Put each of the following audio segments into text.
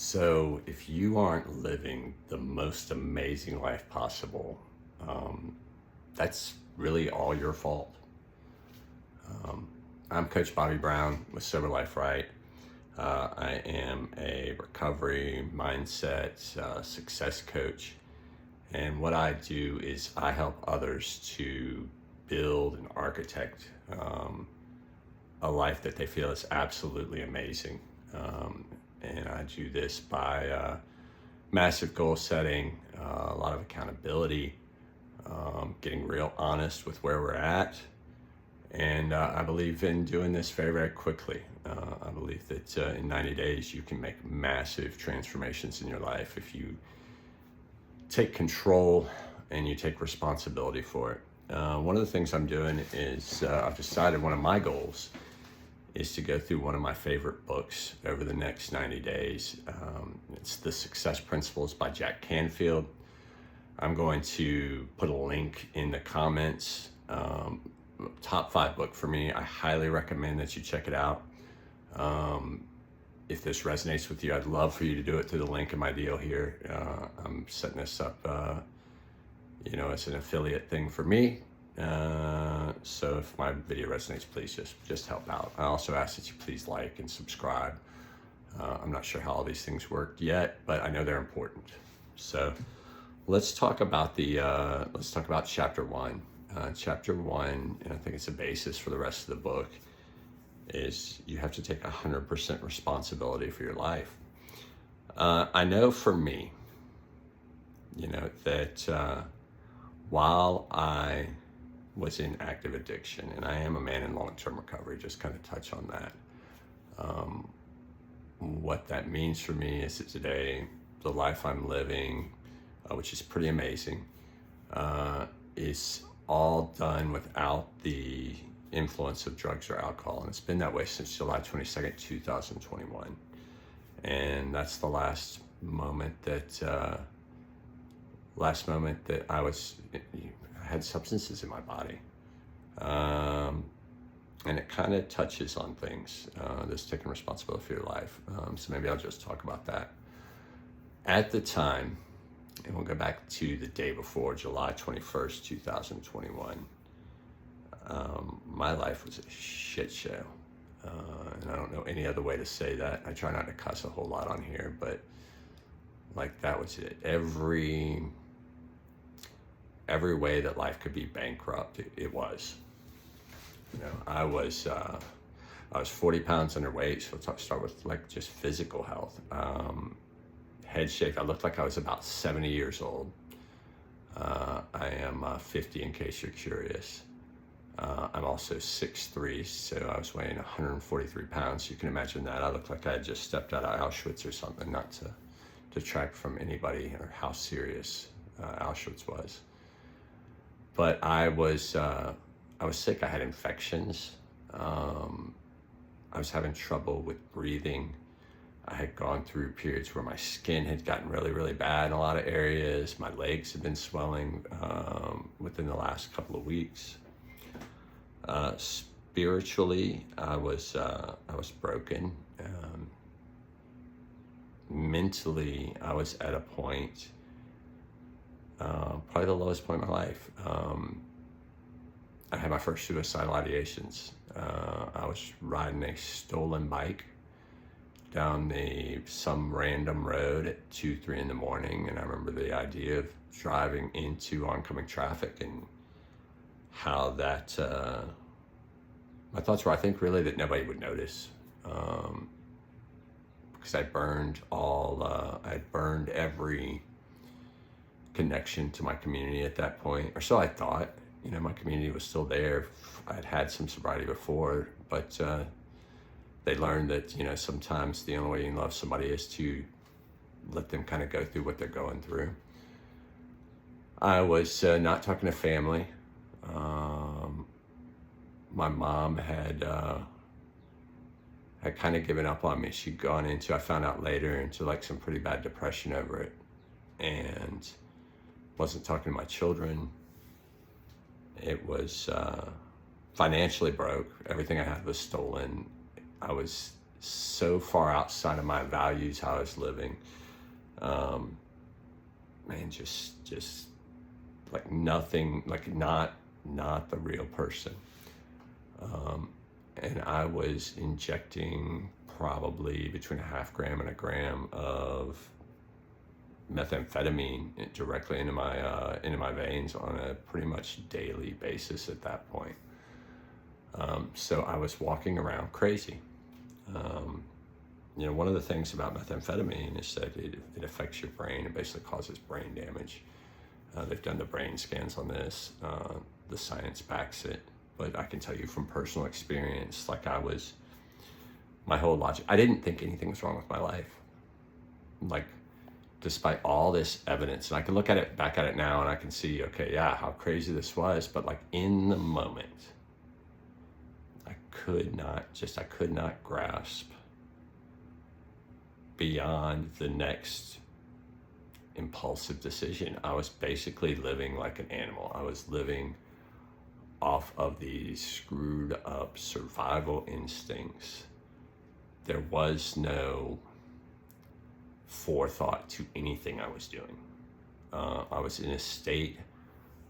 So, if you aren't living the most amazing life possible, um, that's really all your fault. Um, I'm Coach Bobby Brown with Sober Life Right. I am a recovery mindset success coach. And what I do is I help others to build and architect a life that they feel is absolutely amazing. Um, and I do this by massive goal setting, a lot of accountability, getting real honest with where we're at. And I believe in doing this very, very quickly. I believe that in 90 days, you can make massive transformations in your life if you take control and you take responsibility for it. One of the things I'm doing is I've decided one of my goals is to go through one of my favorite books over the next 90 days. It's The Success Principles by Jack Canfield. I'm going to put a link in the comments. Top 5 book for me. I highly recommend that you check it out. If this resonates with you, I'd love for you to do it through the link in my deal here. I'm setting this up, as an affiliate thing for me. So if my video resonates, please just help out. I also ask that you please like and subscribe. I'm not sure how all these things work yet, but I know they're important. So let's talk about chapter 1. Chapter 1, and I think it's a basis for the rest of the book, is you have to take 100% responsibility for your life. I know for me, that while I was in active addiction, and I am a man in long-term recovery, just kind of touch on that. What that means for me is that today, the life I'm living, which is pretty amazing, is all done without the influence of drugs or alcohol. And it's been that way since July 22nd, 2021. And that's the last moment that I had substances in my body. And it kind of touches on things, this taking responsibility for your life. So maybe I'll just talk about that. At the time, and we'll go back to the day before, July 21st, 2021. My life was a shit show. And I don't know any other way to say that. I try not to cuss a whole lot on here, but that was it. Every way that life could be bankrupt, it was. I was 40 pounds underweight, so let's start with just physical health. Head shape, I looked like I was about 70 years old. I am 50 in case you're curious. I'm also 6'3", so I was weighing 143 pounds. You can imagine that. I looked like I had just stepped out of Auschwitz or something, not to detract from anybody or how serious Auschwitz was. But I was sick. I had infections. I was having trouble with breathing. I had gone through periods where my skin had gotten really, really bad in a lot of areas. My legs had been swelling within the last couple of weeks. Spiritually, I was broken. Mentally, I was at a point, probably the lowest point in my life. I had my first suicidal ideations. I was riding a stolen bike down some random road at 2-3 in the morning, and I remember the idea of driving into oncoming traffic and how that my thoughts were, I think, really that nobody would notice, because I burned every connection to my community at that point, or so I thought. My community was still there. I'd had some sobriety before, but they learned that, sometimes the only way you can love somebody is to let them kind of go through what they're going through. I was not talking to family. My mom had kind of given up on me. She'd gone into, I found out later, into some pretty bad depression over it, and wasn't talking to my children. It was financially broke. Everything I had was stolen. I was so far outside of my values, how I was living. Man, just like nothing, like not the real person. And I was injecting probably between a half gram and a gram of methamphetamine directly into my veins on a pretty much daily basis at that point. So I was walking around crazy. One of the things about methamphetamine is that it affects your brain. It basically causes brain damage. They've done the brain scans on this. The science backs it. But I can tell you from personal experience, like my whole logic, I didn't think anything was wrong with my life. Like, despite all this evidence, and I can look back at it now and I can see, okay, yeah, how crazy this was. But like in the moment, I could not grasp beyond the next impulsive decision. I was basically living like an animal. I was living off of these screwed up survival instincts. There was no forethought to anything I was doing. I was in a state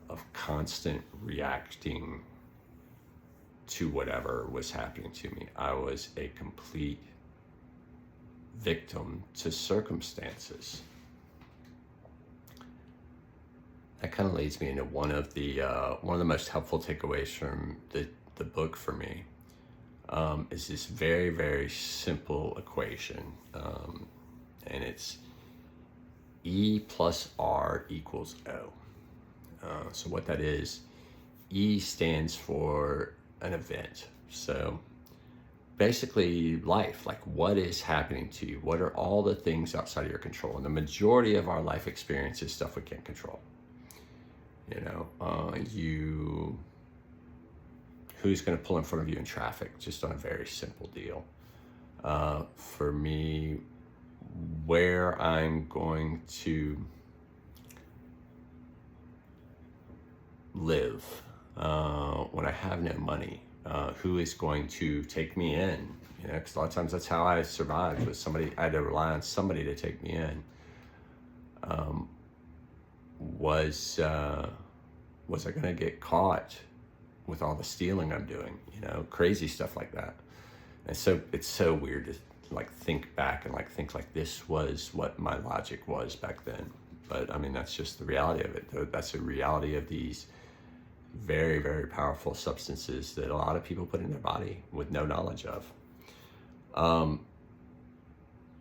of constant reacting to whatever was happening to me. I was a complete victim to circumstances. That kind of leads me into one of the most helpful takeaways from the book for me. Is this very, very simple equation, and it's E plus R equals O. So what that is, E stands for an event. So basically life, like what is happening to you? What are all the things outside of your control? And the majority of our life experience is stuff we can't control. Who's going to pull in front of you in traffic, just on a very simple deal. For me, where I'm going to live when I have no money, who is going to take me in? Because a lot of times that's how I survived, was somebody. I had to rely on somebody to take me in. Was I going to get caught with all the stealing I'm doing? Crazy stuff like that. And so it's so weird to like think back and like think like this was what my logic was back then. But I mean, that's just the reality of it. That's the reality of these very, very powerful substances that a lot of people put in their body with no knowledge of.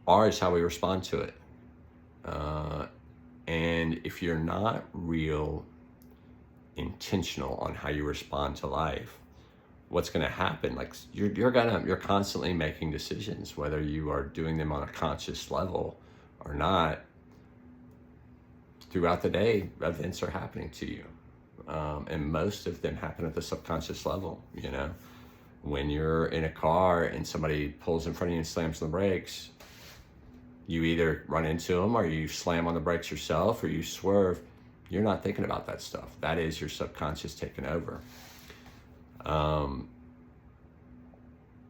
R is how we respond to it. And if you're not real intentional on how you respond to life, what's going to happen? Like you're constantly making decisions, whether you are doing them on a conscious level or not. Throughout the day, events are happening to you, and most of them happen at the subconscious level. When you're in a car and somebody pulls in front of you and slams on the brakes, you either run into them or you slam on the brakes yourself or you swerve. You're not thinking about that stuff. That is your subconscious taking over.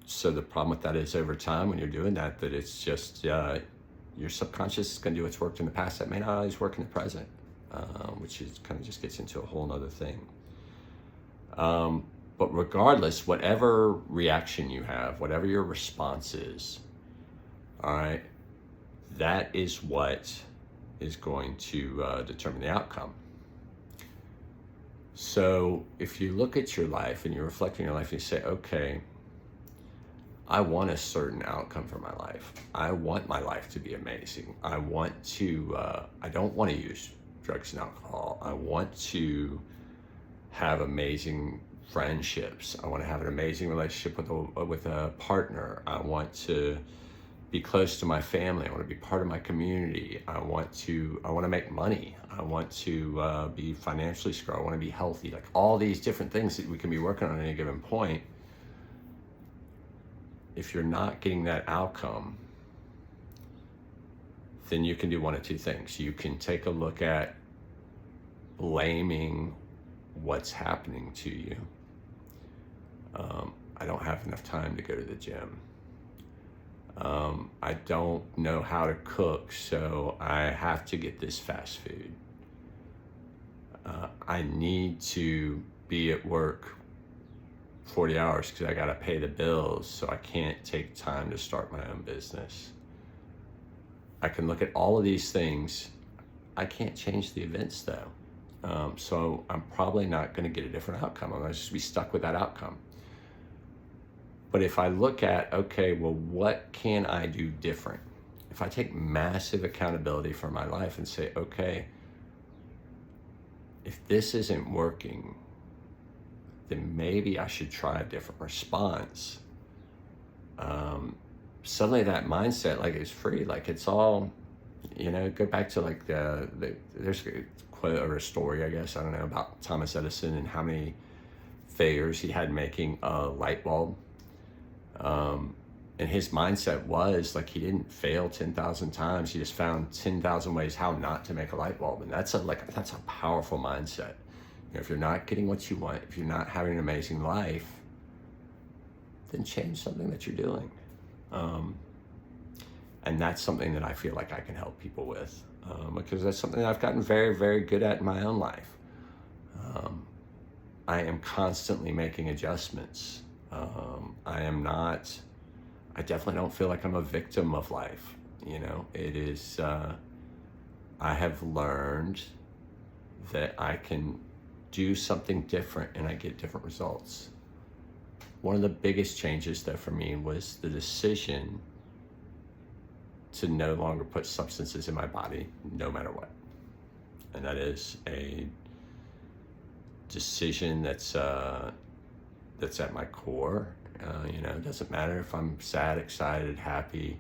So the problem with that is over time when you're doing that it's just your subconscious is going to do what's worked in the past that may not always work in the present, which is kind of just gets into a whole nother thing. But regardless, whatever reaction you have, whatever your response is, all right, that is what is going to determine the outcome. So if you look at your life and you reflect on your life and you say, okay, I want a certain outcome for my life. I want my life to be amazing. I don't want to use drugs and alcohol. I want to have amazing friendships. I want to have an amazing relationship with a partner. I want to be close to my family. I want to be part of my community. I want to make money. I want to be financially secure. I want to be healthy. Like all these different things that we can be working on at any given point. If you're not getting that outcome, then you can do one of two things. You can take a look at blaming what's happening to you. I don't have enough time to go to the gym. I don't know how to cook, so I have to get this fast food. I need to be at work 40 hours because I got to pay the bills, so I can't take time to start my own business. I can look at all of these things. I can't change the events though. So I'm probably not going to get a different outcome. I'm going to just be stuck with that outcome. But if I look at, okay, well, what can I do different? If I take massive accountability for my life and say, okay, if this isn't working, then maybe I should try a different response. Suddenly that mindset, like, is free. Like, it's all, go back to like there's a quote or a story, I guess, I don't know, about Thomas Edison and how many failures he had making a light bulb. And his mindset was like, he didn't fail 10,000 times. He just found 10,000 ways how not to make a light bulb. And that's a powerful mindset. If you're not getting what you want, if you're not having an amazing life, then change something that you're doing. And that's something that I feel like I can help people with, because that's something that I've gotten very, very good at in my own life. I am constantly making adjustments. I definitely don't feel like I'm a victim of life. It is, I have learned that I can do something different and I get different results. One of the biggest changes though for me was the decision to no longer put substances in my body, no matter what. And that is a decision that's at my core. It doesn't matter if I'm sad, excited, happy,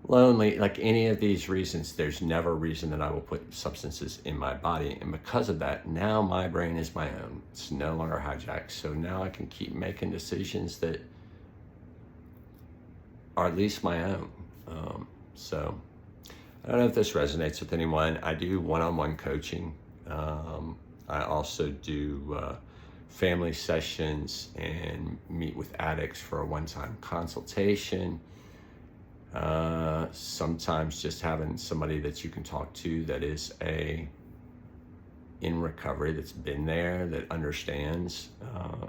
lonely, like any of these reasons. There's never a reason that I will put substances in my body. And because of that, now my brain is my own. It's no longer hijacked. So now I can keep making decisions that are at least my own. So I don't know if this resonates with anyone. I do one-on-one coaching. I also do family sessions and meet with addicts for a one-time consultation. Sometimes just having somebody that you can talk to that is in recovery, that's been there, that understands,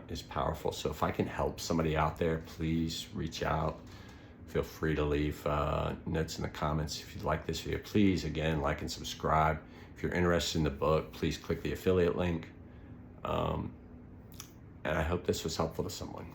is powerful. So if I can help somebody out there, please reach out. Feel free to leave notes in the comments. If you like this video, please, again, like and subscribe. If you're interested in the book, please click the affiliate link. And I hope this was helpful to someone.